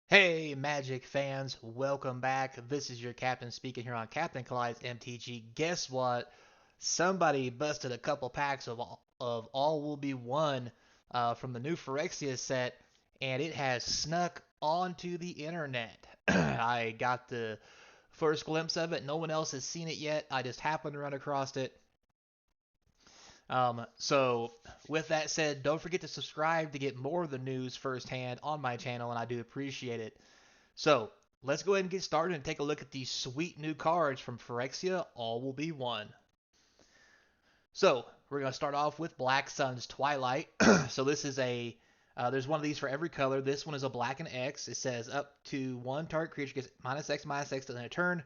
Hey, Magic fans, welcome back. This is your captain speaking here on Captain Collide's MTG. Guess what? Somebody busted a couple packs of All Will Be One from the new Phyrexia set, and it has snuck onto the internet. I got the first glimpse of it. No one else has seen it yet. I just happened to run across it. So, with that said, don't forget to subscribe to get more of the news firsthand on my channel, and I do appreciate it. So let's go ahead and get started and take a look at these sweet new cards from Phyrexia. All will be one. So we're going to start off with Black Sun's Twilight. So this is there's one of these for every color. This one is a black and X. It says up to one target creature gets -X/-X to a turn.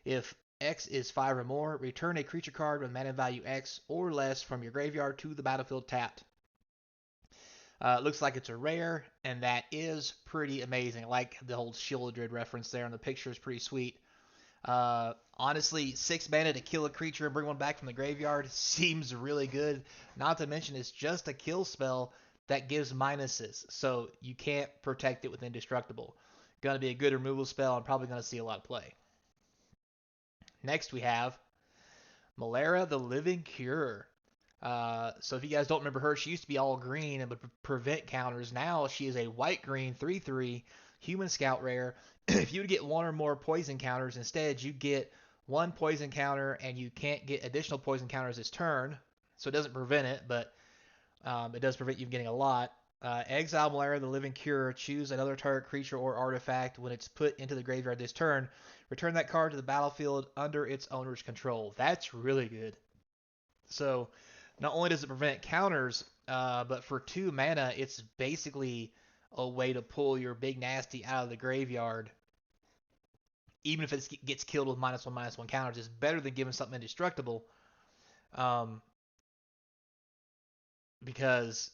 If X is 5 or more, return a creature card with mana value X or less from your graveyard to the battlefield tapped. It looks like it's a rare, and that is pretty amazing. I like the whole Shieldred reference there, and the picture is pretty sweet. Honestly, 6 mana to kill a creature and bring one back from the graveyard seems really good. Not to mention, it's just a kill spell that gives minuses, so you can't protect it with Indestructible. Gonna be a good removal spell, and probably gonna see a lot of play. Next, we have Malera the Living Cure. So if you guys don't remember her, she used to be all green and would prevent counters. Now she is a white-green 3/3 human scout rare. If you would get one or more poison counters, instead you get one poison counter and you can't get additional poison counters this turn. So it doesn't prevent it, but it does prevent you from getting a lot. Exile Malaria, the Living Cure. Choose another target creature or artifact when it's put into the graveyard this turn. Return that card to the battlefield under its owner's control. That's really good. So not only does it prevent counters, but for 2 mana, it's basically a way to pull your big nasty out of the graveyard. Even if it gets killed with -1/-1 counters, it's better than giving something indestructible. Um, because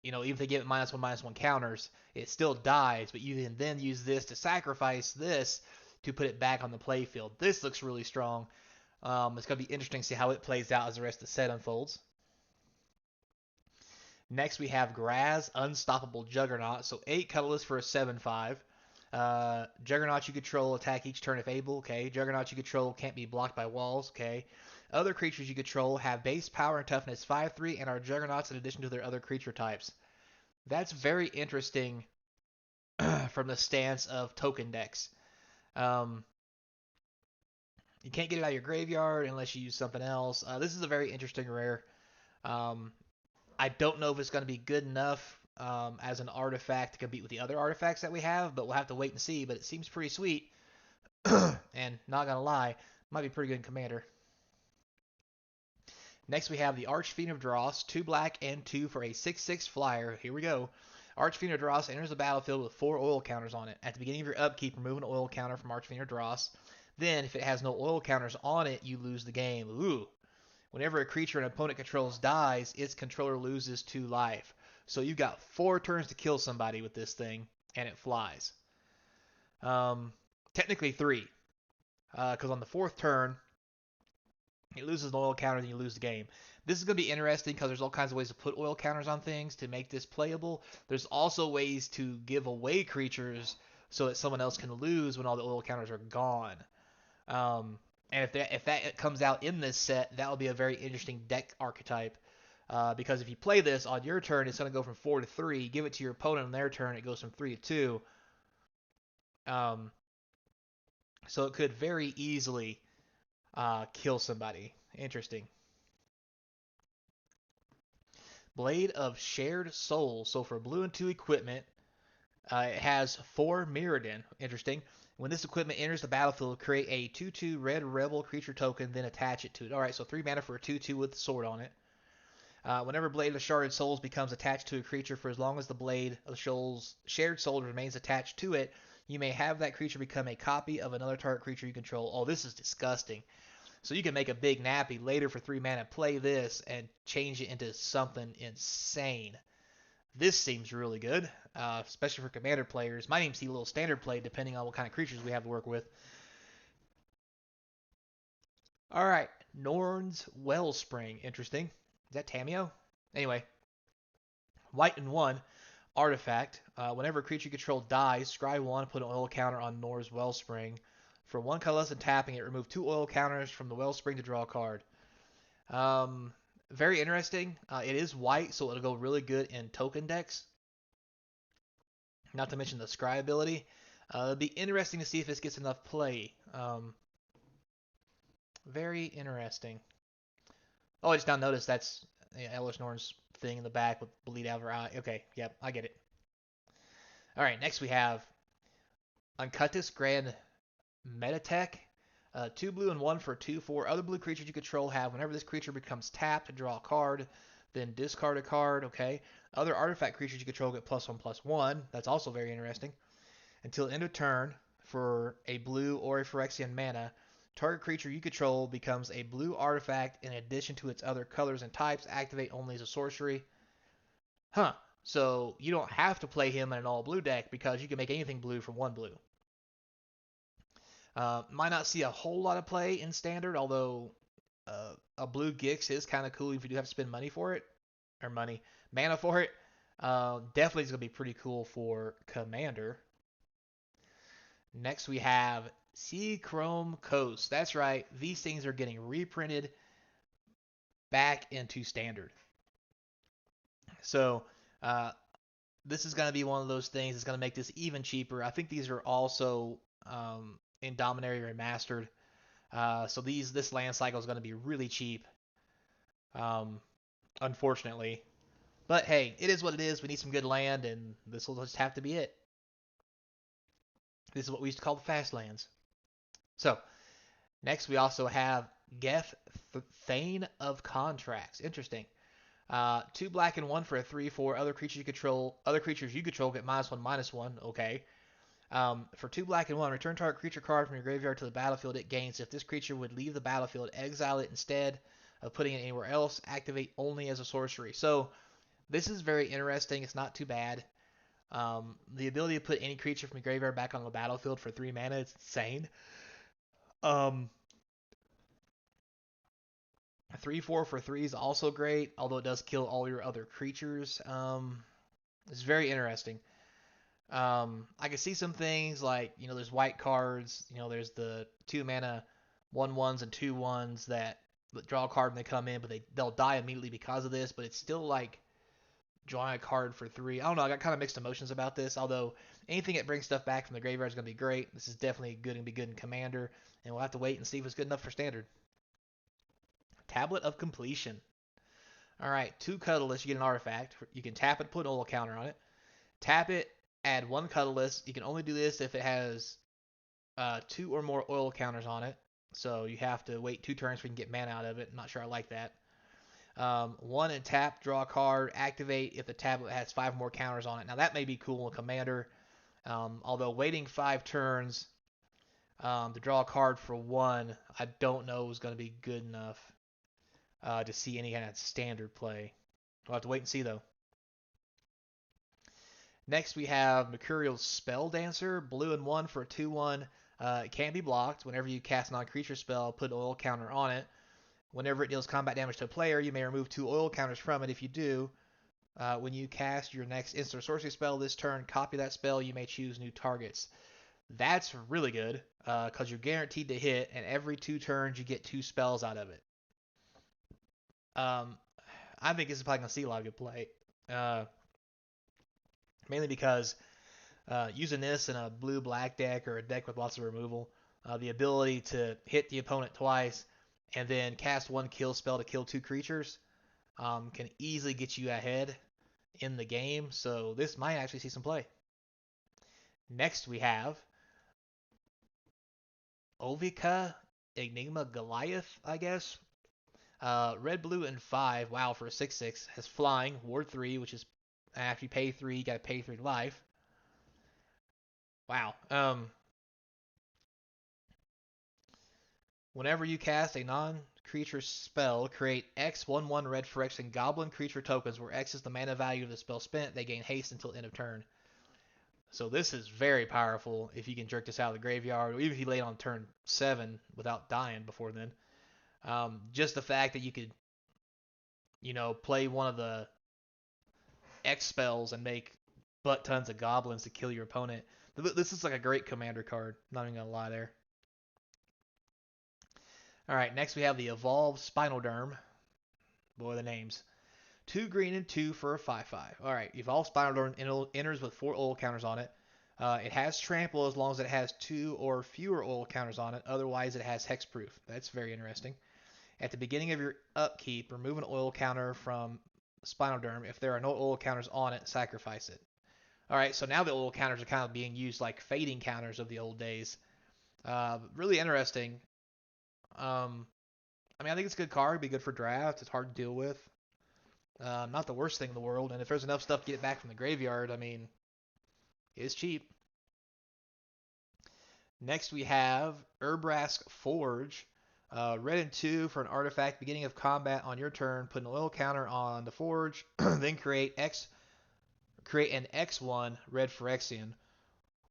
even if they give it -1/-1 counters, it still dies, but you can then use this to sacrifice this to put it back on the playfield. This looks really strong. It's going to be interesting to see how it plays out as the rest of the set unfolds. Next, we have Graaz, Unstoppable Juggernaut. So 8 colorless for a 7/5. Juggernaut you control, attack each turn if able. Okay. Juggernaut you control can't be blocked by walls. Okay. Other creatures you control have base power and toughness 5/3 and are Juggernauts in addition to their other creature types. That's very interesting from the stance of token decks. Um, you can't get it out of your graveyard unless you use something else. This is a very interesting rare. Um, I don't know if it's going to be good enough as an artifact to compete with the other artifacts that we have, but we'll have to wait and see. But it seems pretty sweet, and not going to lie, might be pretty good in Commander. Next, we have the Archfiend of Dross, 2 black and 2 for a 6/6 flyer. Here we go. Archfiend of Dross enters the battlefield with 4 oil counters on it. At the beginning of your upkeep, remove an oil counter from Archfiend of Dross. Then, if it has no oil counters on it, you lose the game. Ooh. Whenever a creature an opponent controls dies, its controller loses 2 life. So you've got 4 turns to kill somebody with this thing, and it flies. Technically 3, because on the 4th turn, it loses an oil counter, then you lose the game. This is going to be interesting because there's all kinds of ways to put oil counters on things to make this playable. There's also ways to give away creatures so that someone else can lose when all the oil counters are gone. And if that comes out in this set, that will be a very interesting deck archetype. Because if you play this on your turn, it's going to go from 4 to 3. Give it to your opponent on their turn, it goes from 3 to 2. So it could very easily kill somebody. Interesting. Blade of Shared Soul. So for blue and 2 equipment, it has 4 Mirrodin. Interesting. When this equipment enters the battlefield, create a 2/2 red rebel creature token, then attach it to it. Alright, so 3 mana for a 2/2 with the sword on it. Whenever Blade of Sharded Souls becomes attached to a creature, for as long as the Blade of Shared Soul remains attached to it, you may have that creature become a copy of another target creature you control. Oh, this is disgusting. So you can make a big nappy later for 3 mana, play this, and change it into something insane. This seems really good, especially for Commander players. Might even see a little standard play depending on what kind of creatures we have to work with. All right, Norn's Wellspring. Interesting. Is that Tameo? Anyway, white and 1. artifact. Whenever a creature you control dies, scry 1, put an oil counter on Nor's Wellspring. For 1 colorless and tapping it, remove 2 oil counters from the Wellspring to draw a card. Very interesting. It is white, so it'll go really good in token decks. Not to mention the scry ability. It'll be interesting to see if this gets enough play. Very interesting. Oh, I just now noticed that's Elish Norn's thing in the back with bleed out of her eye. Okay, yep, I get it. All right, next we have Uncutus Grand Metatech. 2 blue and 1 for 2/4. Other blue creatures you control have, whenever this creature becomes tapped, to draw a card, then discard a card, okay? Other artifact creatures you control get +1/+1. That's also very interesting. Until end of turn, for a blue or a Phyrexian mana, target creature you control becomes a blue artifact in addition to its other colors and types. Activate only as a sorcery. Huh. So you don't have to play him in an all blue deck because you can make anything blue from 1 blue. Might not see a whole lot of play in standard, although a blue Gix is kind of cool if you do have to spend money for it, or mana for it. Definitely is going to be pretty cool for Commander. Next we have Sea Chrome Coast. That's right, these things are getting reprinted back into standard. So this is going to be one of those things that's going to make this even cheaper. I think these are also in Dominaria Remastered. So this land cycle is going to be really cheap, unfortunately. But hey, it is what it is. We need some good land, and this will just have to be it. This is what we used to call the fast lands. So, next we also have Geth Thane of Contracts. Interesting. 2 black and 1 for a 3/4. Other creatures you control get -1/-1. Okay. For 2 black and 1, return target creature card from your graveyard to the battlefield it gains. If this creature would leave the battlefield, exile it instead of putting it anywhere else. Activate only as a sorcery. So this is very interesting. It's not too bad. The ability to put any creature from your graveyard back on the battlefield for 3 mana is insane. 3/4 for 3 is also great, although it does kill all your other creatures. It's very interesting. I can see some things like, there's white cards, there's the 2 mana 1/1s and 2/1s that draw a card when they come in, but they'll die immediately because of this, but it's still like drawing a card for 3. I don't know, I got kind of mixed emotions about this, although anything that brings stuff back from the graveyard is going to be great. This is definitely going to be good in Commander, and we'll have to wait and see if it's good enough for Standard. Tablet of Completion. Alright, 2 colorless, you get an artifact. You can tap it, put an oil counter on it. Tap it, add 1 colorless. You can only do this if it has 2 or more oil counters on it. So you have to wait 2 turns for you can get mana out of it. I'm not sure I like that. 1 and tap, draw a card, activate if the tablet has 5 more counters on it. Now that may be cool in Commander, although waiting 5 turns to draw a card for 1, I don't know is going to be good enough to see any kind of standard play. We'll have to wait and see though. Next we have Mercurial Spell Dancer, blue and 1 for a 2/1. It can't be blocked. Whenever you cast a non-creature spell, put an oil counter on it. Whenever it deals combat damage to a player, you may remove 2 oil counters from it. If you do, when you cast your next instant sorcery spell this turn, copy that spell. You may choose new targets. That's really good because you're guaranteed to hit, and every 2 turns you get 2 spells out of it. I think this is probably going to see a lot of good play. Mainly because using this in a blue-black deck or a deck with lots of removal, the ability to hit the opponent twice and then cast 1 kill spell to kill 2 creatures can easily get you ahead in the game. So this might actually see some play. Next we have Ovica Enigma Goliath, I guess. Red, blue, and 5. Wow, for a 6/6. Has flying, ward 3, which is after you pay 3, you gotta pay 3 life. Wow. Whenever you cast a non-creature spell, create X 1/1 red Phyrexian goblin creature tokens, where X is the mana value of the spell spent. They gain haste until end of turn. So this is very powerful if you can jerk this out of the graveyard, or even if you lay it on turn 7 without dying before then. Just the fact that you could, play one of the X spells and make butt tons of goblins to kill your opponent. This is like a great commander card. Not even gonna lie there. All right, next we have the Evolved Spinal Derm. Boy, the names. 2 green and 2 for a 5/5. All right, Evolved Spinal Derm enters with 4 oil counters on it. It has trample as long as it has 2 or fewer oil counters on it. Otherwise, it has hexproof. That's very interesting. At the beginning of your upkeep, remove an oil counter from Spinal Derm. If there are no oil counters on it, sacrifice it. All right, so now the oil counters are kind of being used like fading counters of the old days. Really interesting. I mean, I think it's a good card. It'd be good for draft. It's hard to deal with. Not the worst thing in the world. And if there's enough stuff to get it back from the graveyard, I mean, it's cheap. Next we have Urbrask Forge. Red and 2 for an artifact. Beginning of combat on your turn, put an oil counter on the Forge. Then create an X1 red Phyrexian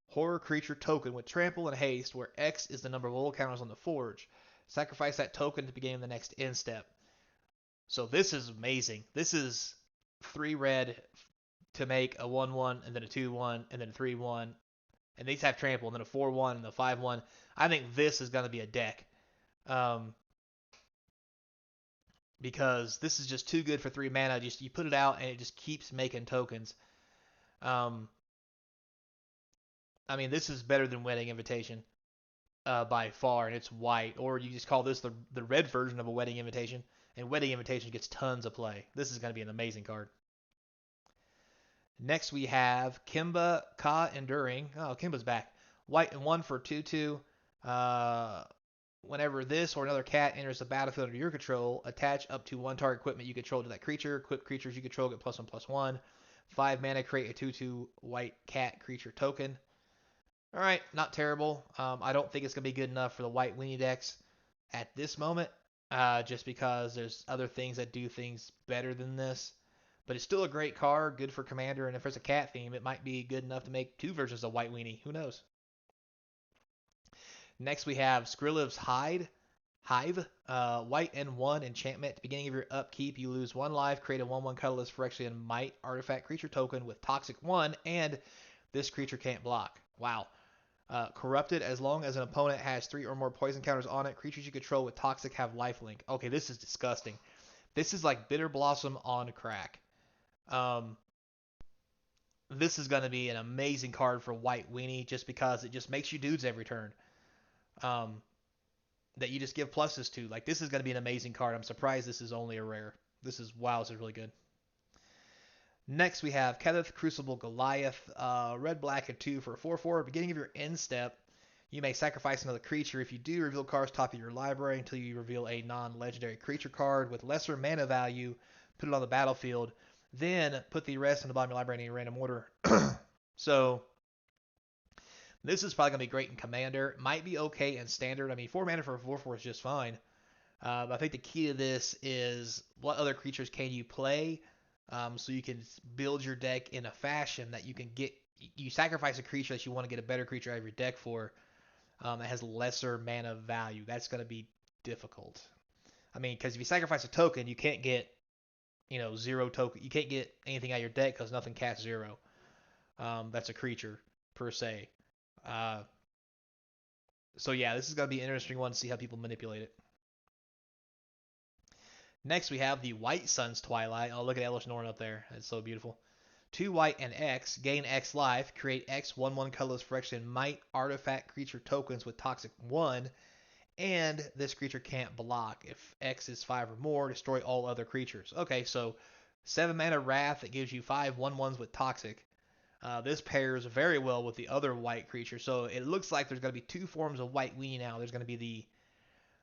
horror creature token with trample and haste, where X is the number of oil counters on the Forge. Sacrifice that token to begin the next end step. So this is amazing. This is 3 red to make a 1/1 and then a 2/1 and then a 3/1. And these have trample and then a 4/1 and a 5/1. I think this is going to be a deck. Because this is just too good for 3 mana. Just you put it out and it just keeps making tokens. I mean, this is better than Wedding Invitation by far, and it's white. Or you just call this the red version of a Wedding Invitation, and Wedding Invitation gets tons of play. This is going to be an amazing card. Next we have Kimba Ka Enduring. Oh, Kimba's back. White and 1 for 2/2. Whenever this or another cat enters the battlefield under your control, attach up to 1 target equipment you control to that creature. Equipped creatures you control get +1/+1. 5 mana, create a 2/2 white cat creature token. All right, not terrible. I don't think it's going to be good enough for the white weenie decks at this moment, just because there's other things that do things better than this. But it's still a great card, good for Commander, and if there's a cat theme, it might be good enough to make 2 versions of white weenie. Who knows? Next we have Skrilliv's Hive. White and 1 enchantment. At the beginning of your upkeep, you lose 1 life. Create a 1/1 colorless Phyrexian Might artifact creature token with Toxic 1, and this creature can't block. Wow. Corrupted. As long as an opponent has 3 or more poison counters on it, creatures you control with Toxic have lifelink. Okay, this is disgusting. This is like Bitter Blossom on crack. This is going to be an amazing card for white weenie just because it just makes you dudes every turn. That you just give pluses to. Like, this is going to be an amazing card. I'm surprised this is only a rare. This is really good. Next, we have Ketheth Crucible Goliath. Red, black, and 2 for a 4/4. At the beginning of your end step, you may sacrifice another creature. If you do, reveal cards top of your library until you reveal a non-legendary creature card with lesser mana value. Put it on the battlefield. Then put the rest in the bottom of your library in a random order. So this is probably going to be great in Commander. Might be okay in Standard. I mean, 4 mana for a 4/4 is just fine. I think the key to this is what other creatures can you play, so you can build your deck in a fashion that you can get. You sacrifice a creature that you want to get a better creature out of your deck for that has lesser mana value. That's going to be difficult. I mean, because if you sacrifice a token, you can't get 0 token. You can't get anything out of your deck because nothing casts 0. That's a creature per se. So yeah, this is going to be an interesting one to see how people manipulate it. Next, we have the White Sun's Twilight. Oh, look at Elish Norn up there. It's so beautiful. 2 white and X. Gain X life. Create X 1/1 colorless Phyrexian Might artifact creature tokens with Toxic 1. And this creature can't block. If X is 5 or more, destroy all other creatures. Okay, so 7 mana Wrath that gives you 5 1/1s with Toxic. This pairs very well with the other white creature. So it looks like there's going to be 2 forms of white weenie now. There's going to be the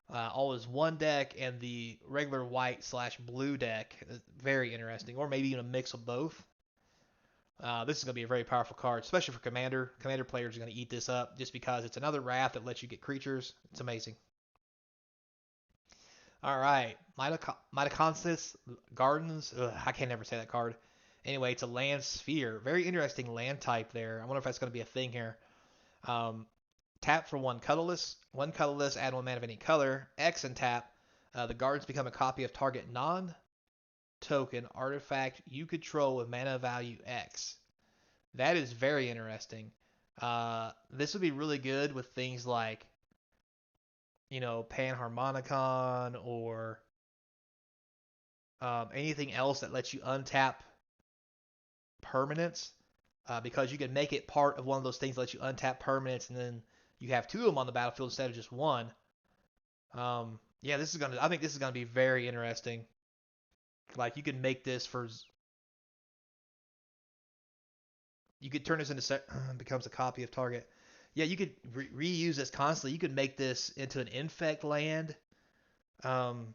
all is 1 deck and the regular white/blue deck. Very interesting. Or maybe even a mix of both. This is going to be a very powerful card, especially for Commander. Commander players are going to eat this up just because it's another Wrath that lets you get creatures. It's amazing. All right. Mitoconsis Gardens. I can't never say that card. Anyway, it's a land sphere. Very interesting land type there. I wonder if that's going to be a thing here. Tap for 1 colorless. 1 colorless, add 1 mana of any color. X and tap. The gardens become a copy of target non-token artifact you control with mana value X. That is very interesting. This would be really good with things like, Panharmonicon or anything else that lets you untap permanents, because you can make it part of one of those things that lets you untap permanents, and then you have two of them on the battlefield instead of just one. Yeah, I think this is gonna be very interesting. Like you can make this for, you could turn this into becomes a copy of target. Yeah, you could reuse this constantly. You could make this into an infect land, um,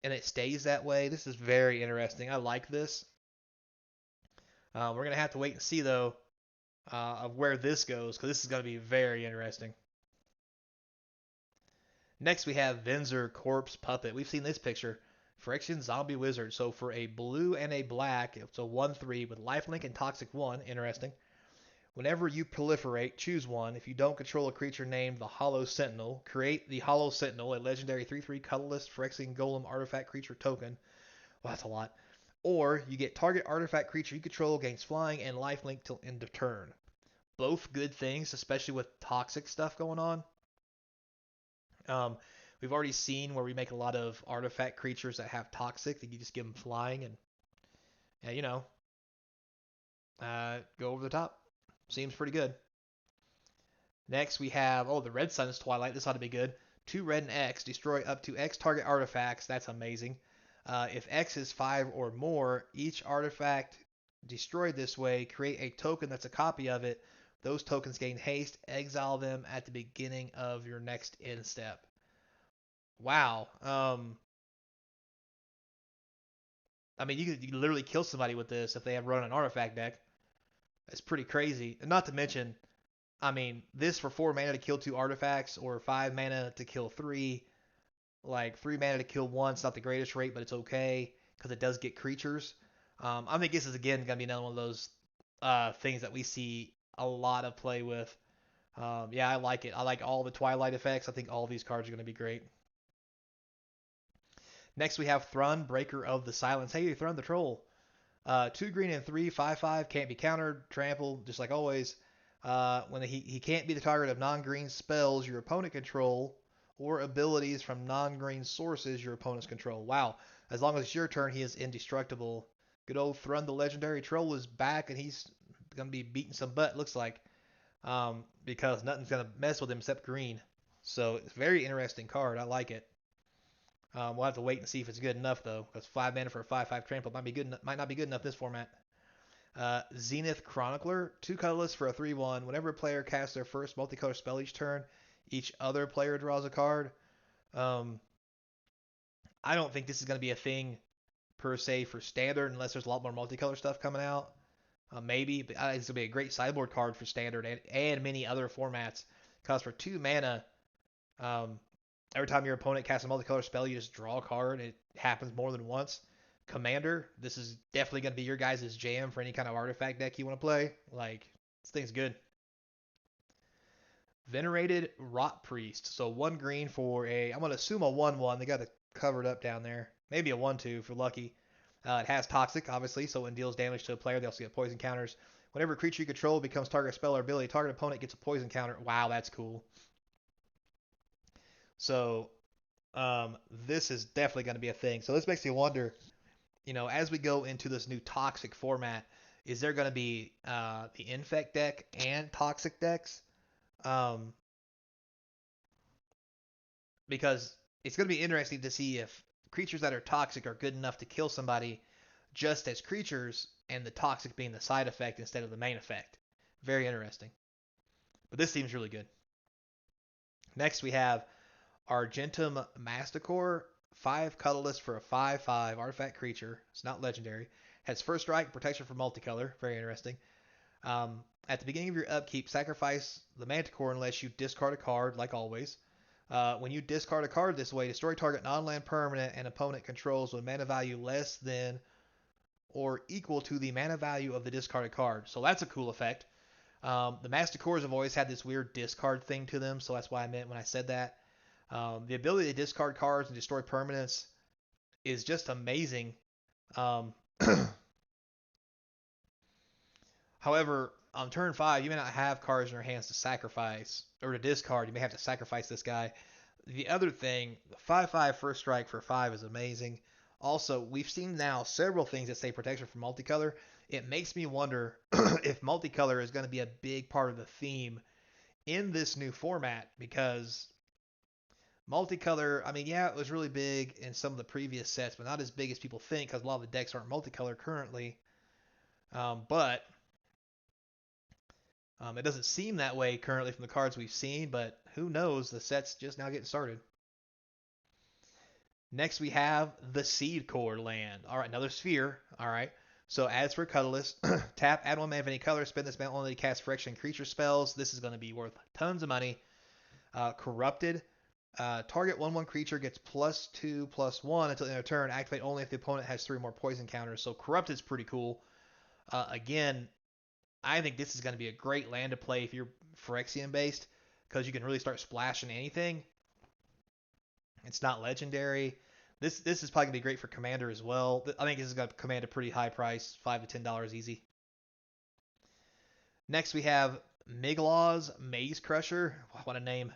and it stays that way. This is very interesting. I like this. We're gonna have to wait and see though, of where this goes, because this is gonna be very interesting. Next, we have Venser Corpse Puppet. We've seen this picture. Phyrexian Zombie Wizard. So for a blue and a black, it's a 1/3 with lifelink and toxic 1. Interesting. Whenever you proliferate, choose one. If you don't control a creature named the Hollow Sentinel, create the Hollow Sentinel, a legendary 3/3 colorless Phyrexian Golem artifact creature token. Well, that's a lot. Or you get target artifact creature you control gains flying and lifelink till end of turn. Both good things, especially with toxic stuff going on. Um, we've already seen where we make a lot of artifact creatures that have toxic that you just give them flying and, yeah, go over the top. Seems pretty good. Next we have, the Red Sun's Twilight. This ought to be good. 2 red and X. Destroy up to X target artifacts. That's amazing. If X is 5 or more, each artifact destroyed this way, create a token that's a copy of it. Those tokens gain haste. Exile them at the beginning of your next end step. Wow. I mean, you could literally kill somebody with this if they have run an artifact deck. That's pretty crazy. And not to mention, I mean, this for 4 mana to kill 2 artifacts or 5 mana to kill 3. Like 3 mana to kill 1. It's not the greatest rate, but it's okay because it does get creatures. I think this is again going to be another one of those things that we see a lot of play with. Yeah, I like it. I like all the Twilight effects. I think all these cards are going to be great. Next, we have Thrun, Breaker of the Silence. Hey, Thrun the Troll. 2 green and 3, 5/5, can't be countered, trampled, just like always. When he can't be the target of non-green spells your opponent control or abilities from non-green sources your opponents control. Wow. As long as it's your turn, he is indestructible. Good old Thrun the Legendary Troll is back, and he's going to be beating some butt, looks like, because nothing's going to mess with him except green. So it's a very interesting card. I like it. We'll have to wait and see if it's good enough though, because 5 mana for a 5/5 trample might not be good enough this format. Zenith Chronicler, 2 colorless for a 3/1. Whenever a player casts their first multicolor spell each turn, each other player draws a card. Um, I don't think this is going to be a thing per se for standard unless there's a lot more multicolor stuff coming out. Maybe, but I think it's going to be a great sideboard card for standard and many other formats. Because for 2 mana, um, every time your opponent casts a multicolor spell, you just draw a card. It happens more than once. Commander, this is definitely going to be your guys' jam for any kind of artifact deck you want to play. Like, this thing's good. Venerated Rot Priest. So 1 green for I'm going to assume a 1/1. They got it covered up down there. Maybe a 1/2 if you're lucky. It has Toxic, obviously, so when it deals damage to a player, they also get poison counters. Whenever a creature you control becomes target spell or ability, target opponent gets a poison counter. Wow, that's cool. So this is definitely going to be a thing. So this makes me wonder, as we go into this new toxic format, is there going to be the infect deck and toxic decks? Um, because it's going to be interesting to see if creatures that are toxic are good enough to kill somebody just as creatures, and the toxic being the side effect instead of the main effect. Very interesting. But this seems really good. Next, we have Argentum Masticore, 5 colorless for a 5/5 artifact creature. It's not legendary. Has first strike, protection for multicolor. Very interesting. At the beginning of your upkeep, sacrifice the Manticore unless you discard a card, like always. When you discard a card this way, destroy target non-land permanent and opponent controls with mana value less than or equal to the mana value of the discarded card. So that's a cool effect. The Masticores have always had this weird discard thing to them, so that's why I meant when I said that. The ability to discard cards and destroy permanents is just amazing. Um, However, on turn 5, you may not have cards in your hands to sacrifice or to discard. You may have to sacrifice this guy. The other thing, 5/5 first strike for 5 is amazing. Also, we've seen now several things that say protection from multicolor. It makes me wonder if multicolor is going to be a big part of the theme in this new format because multicolor, I mean, yeah, it was really big in some of the previous sets, but not as big as people think because a lot of the decks aren't multicolor currently. But it doesn't seem that way currently from the cards we've seen, but who knows? The set's just now getting started. Next, we have the Seed Core land. All right, another sphere. All right. So as for colorless, tap, add one mana of any color, spend this mana only to cast Phyrexian creature spells. This is going to be worth tons of money. Corrupted. Target 1/1 creature gets +2/+1 until the end of turn. Activate only if the opponent has 3 more poison counters. So Corrupted is pretty cool. Again, I think this is going to be a great land to play if you're Phyrexian based because you can really start splashing anything. It's not legendary. This is probably going to be great for Commander as well. I think this is going to command a pretty high price, $5 to $10 easy. Next we have Miglaw's Maze Crusher. What a name.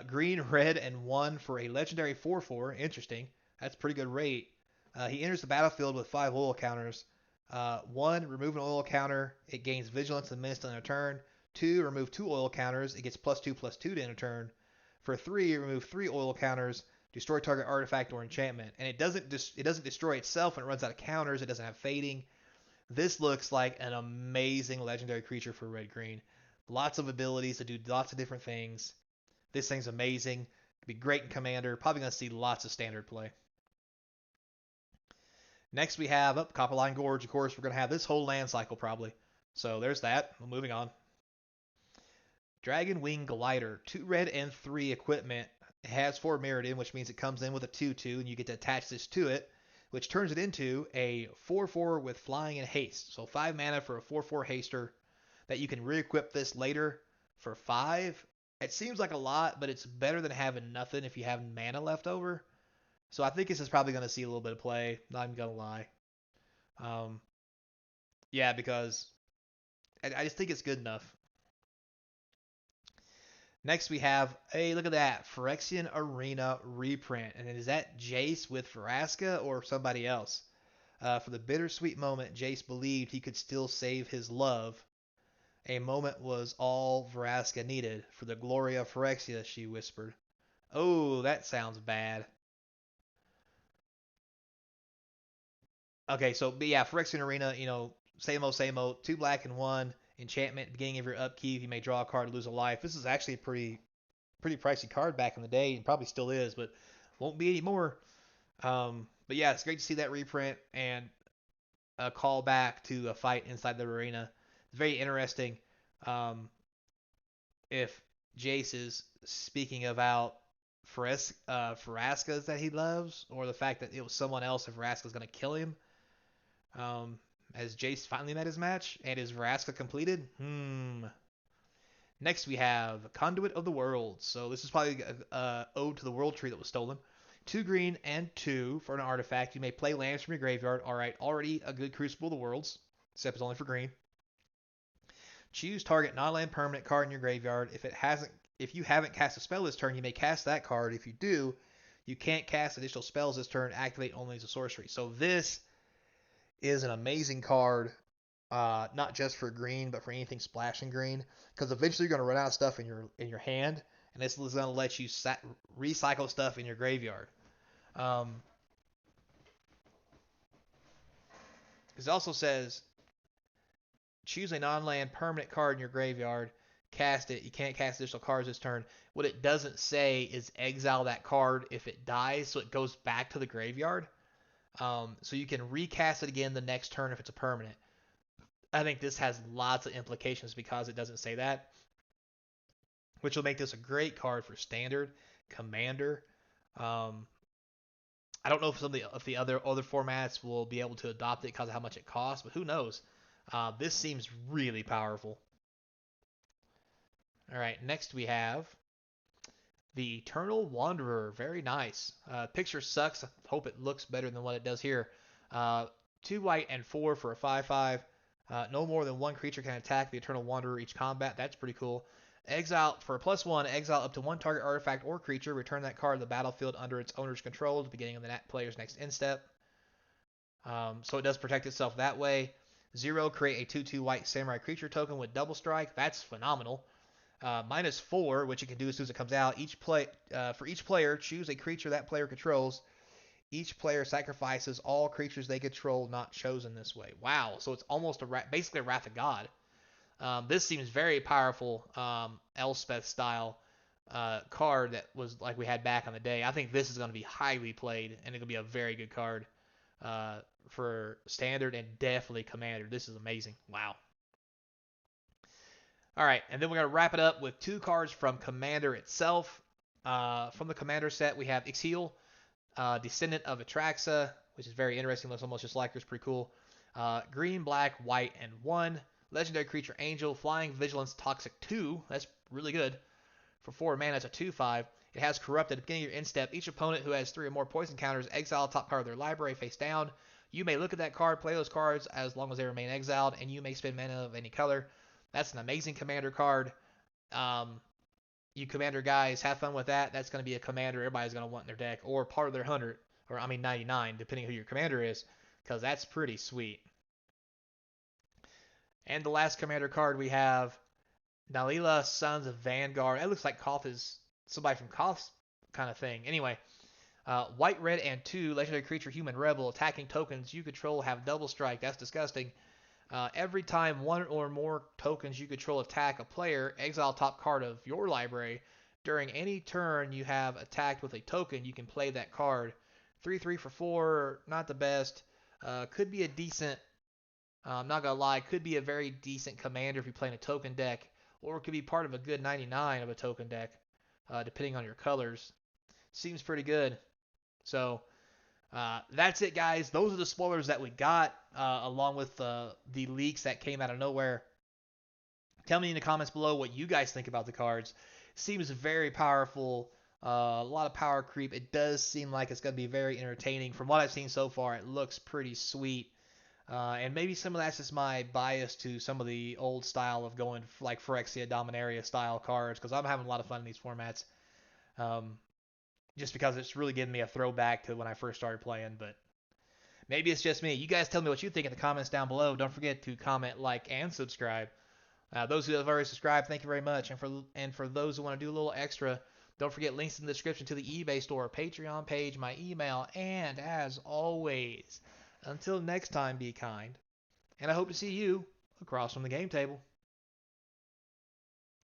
Green, red, and 1 for a legendary 4/4. Interesting. That's pretty good rate. He enters the battlefield with 5 oil counters. 1, remove an oil counter. It gains vigilance and menace on a turn. 2, remove 2 oil counters. It gets +2/+2 to end a turn. For 3, remove 3 oil counters. Destroy target artifact or enchantment. And it doesn't destroy itself when it runs out of counters. It doesn't have fading. This looks like an amazing legendary creature for red-green. Lots of abilities to do lots of different things. This thing's amazing. Could be great in Commander. Probably going to see lots of standard play. Next we have Copperline Gorge. Of course, we're going to have this whole land cycle probably. So there's that. Well, moving on. Dragon Wing Glider. 2 red and 3 equipment. It has 4 Mirrodin, which means it comes in with a 2/2, and you get to attach this to it, which turns it into a 4/4 with flying and haste. So 5 mana for a 4/4 haster that you can re-equip this later for 5. It seems like a lot, but it's better than having nothing if you have mana left over. So I think this is probably going to see a little bit of play. Not even going to lie. Yeah, because I just think it's good enough. Next we have, hey, look at that, Phyrexian Arena reprint. And is that Jace with Vraska or somebody else? For the bittersweet moment, Jace believed he could still save his love. A moment was all Vraska needed. For the glory of Phyrexia, she whispered. Oh, that sounds bad. Okay, so, but yeah, Phyrexian Arena, same old, 2 black and 1. Enchantment, beginning of your upkeep, you may draw a card to lose a life. This is actually a pretty pricey card back in the day, and probably still is, but won't be anymore. But yeah, it's great to see that reprint and a call back to a fight inside the arena. It's very interesting. If Jace is speaking about Vraska's that he loves, or the fact that it was someone else if Vraska's going to kill him. Has Jace finally met his match? And is Vraska completed? Next we have Conduit of the Worlds. So this is probably an ode to the World Tree that was stolen. 2 green and 2 for an artifact. You may play lands from your graveyard. Alright, already a good Crucible of the Worlds. Except it's only for green. Choose target non-land permanent card in your graveyard. If you haven't cast a spell this turn, you may cast that card. If you do, you can't cast additional spells this turn. Activate only as a sorcery. So this is an amazing card, not just for green, but for anything splashing green. Because eventually you're going to run out of stuff in your hand, and this is going to let you recycle stuff in your graveyard. It also says choose a non-land permanent card in your graveyard, cast it. You can't cast additional cards this turn. What it doesn't say is exile that card if it dies, so it goes back to the graveyard. So you can recast it again the next turn if it's a permanent. I think this has lots of implications because it doesn't say that, which will make this a great card for Standard, Commander. I don't know if the other formats will be able to adopt it because of how much it costs, but who knows? This seems really powerful. All right, next we have the Eternal Wanderer. Very nice. Picture sucks. I hope it looks better than what it does here. 2 white and 4 for a 5/5. No more than one creature can attack the Eternal Wanderer each combat. That's pretty cool. Exile for +1, exile up to one target artifact or creature. Return that card to the battlefield under its owner's control at the beginning of the player's next end step. So it does protect itself that way. 0, create a 2/2 white samurai creature token with double strike. That's phenomenal. -4, which you can do as soon as it comes out. For each player, choose a creature that player controls. Each player sacrifices all creatures they control not chosen this way. Wow, so it's almost basically a Wrath of God. This seems very powerful, Elspeth style card that was like we had back in the day. I think this is going to be highly played, and it'll be a very good card for Standard and definitely Commander. This is amazing. Wow. All right, and then we're going to wrap it up with 2 cards from Commander itself. From the Commander set, we have Ixheal, Descendant of Atraxa, which is very interesting. Looks almost just like her. It's pretty cool. Green, black, white, and 1. Legendary creature Angel, Flying Vigilance Toxic 2. That's really good. For 4 mana, it's a 2/5. It has Corrupt at the beginning of your end step. Each opponent who has 3 or more poison counters, exile top card of their library face down. You may look at that card, play those cards as long as they remain exiled, and you may spend mana of any color. That's an amazing commander card. You commander guys, have fun with that. That's going to be a commander everybody's going to want in their deck, or part of their 100, or 99, depending who your commander is, because that's pretty sweet. And the last commander card we have, Nalila, Sons of Vanguard. It looks like Koth is somebody from Koth's kind of thing. Anyway, white, red, and 2, legendary creature, human rebel. Attacking tokens you control have double strike. That's disgusting. Every time 1 or more tokens you control attack a player, exile top card of your library. During any turn you have attacked with a token, you can play that card. 3/3 for 4, not the best. Could be a decent, I'm not going to lie, could be a very decent commander if you're playing a token deck, or it could be part of a good 99 of a token deck, depending on your colors. Seems pretty good. So, that's it, guys. Those are the spoilers that we got, along with the leaks that came out of nowhere. Tell me in the comments below what you guys think about the cards. Seems very powerful. A lot of power creep. It does seem like it's going to be very entertaining. From what I've seen so far, it looks pretty sweet. And maybe some of that's just my bias to some of the old style of going like Phyrexia, Dominaria style cards, because I'm having a lot of fun in these formats. Just because it's really giving me a throwback to when I first started playing, but maybe it's just me. You guys tell me what you think in the comments down below. Don't forget to comment, like, and subscribe. Those who have already subscribed, thank you very much. And for those who want to do a little extra, don't forget links in the description to the eBay store, Patreon page, my email, and as always, until next time, be kind. And I hope to see you across from the game table.